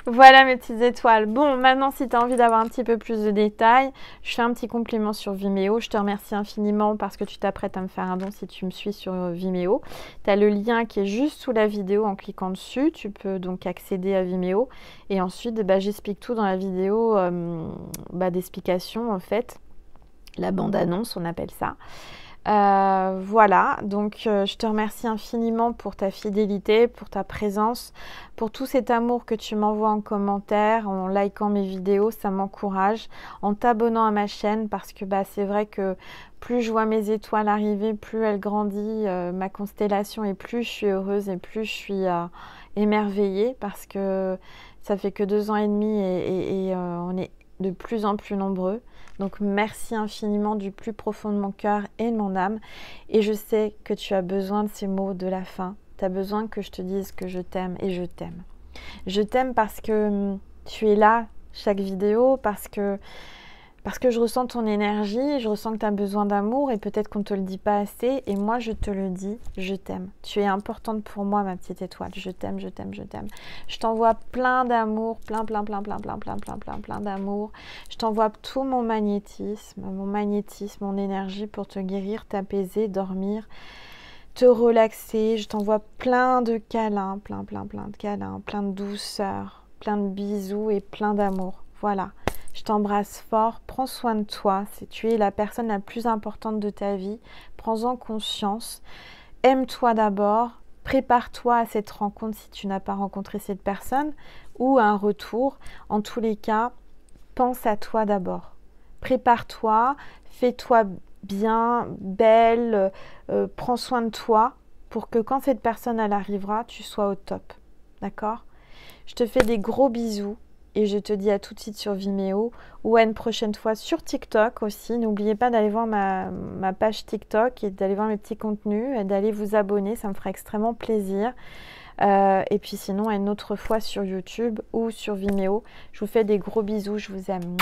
Voilà mes petites étoiles. Bon, maintenant si tu as envie d'avoir un petit peu plus de détails, je fais un petit compliment sur Vimeo. Je te remercie infiniment parce que tu t'apprêtes à me faire un don si tu me suis sur Vimeo. Tu as le lien qui est juste sous la vidéo en cliquant dessus. Tu peux donc accéder à Vimeo. Et ensuite, j'explique tout dans la vidéo d'explication en fait. La bande-annonce, on appelle ça. Voilà, donc je te remercie infiniment pour ta fidélité, pour ta présence, pour tout cet amour que tu m'envoies en commentaire, en likant mes vidéos, ça m'encourage, en t'abonnant à ma chaîne parce que c'est vrai que plus je vois mes étoiles arriver, plus elle grandit, ma constellation, et plus je suis heureuse et plus je suis émerveillée parce que ça fait que 2 ans et demi et on est de plus en plus nombreux. Donc merci infiniment du plus profond de mon cœur et de mon âme. Et je sais que tu as besoin de ces mots de la fin. Tu as besoin que je te dise que je t'aime et je t'aime. Je t'aime parce que tu es là chaque vidéo, parce que je ressens ton énergie, je ressens que tu as besoin d'amour et peut-être qu'on ne te le dit pas assez. Et moi, je te le dis, je t'aime. Tu es importante pour moi, ma petite étoile. Je t'aime, je t'aime, je t'aime. Je t'envoie plein d'amour, plein d'amour. Je t'envoie tout mon magnétisme, mon énergie pour te guérir, t'apaiser, dormir, te relaxer. Je t'envoie plein de câlins, plein de câlins, plein de douceur, plein de bisous et plein d'amour. Voilà. Je t'embrasse fort, prends soin de toi, tu es la personne la plus importante de ta vie, prends-en conscience, aime-toi d'abord, prépare-toi à cette rencontre si tu n'as pas rencontré cette personne ou à un retour. En tous les cas, pense à toi d'abord, prépare-toi, fais-toi bien, belle, prends soin de toi pour que quand cette personne elle arrivera, tu sois au top, d'accord? Je te fais des gros bisous. Et je te dis à tout de suite sur Vimeo ou à une prochaine fois sur TikTok aussi. N'oubliez pas d'aller voir ma page TikTok et d'aller voir mes petits contenus et d'aller vous abonner. Ça me fera extrêmement plaisir. Et puis sinon, à une autre fois sur YouTube ou sur Vimeo. Je vous fais des gros bisous. Je vous aime.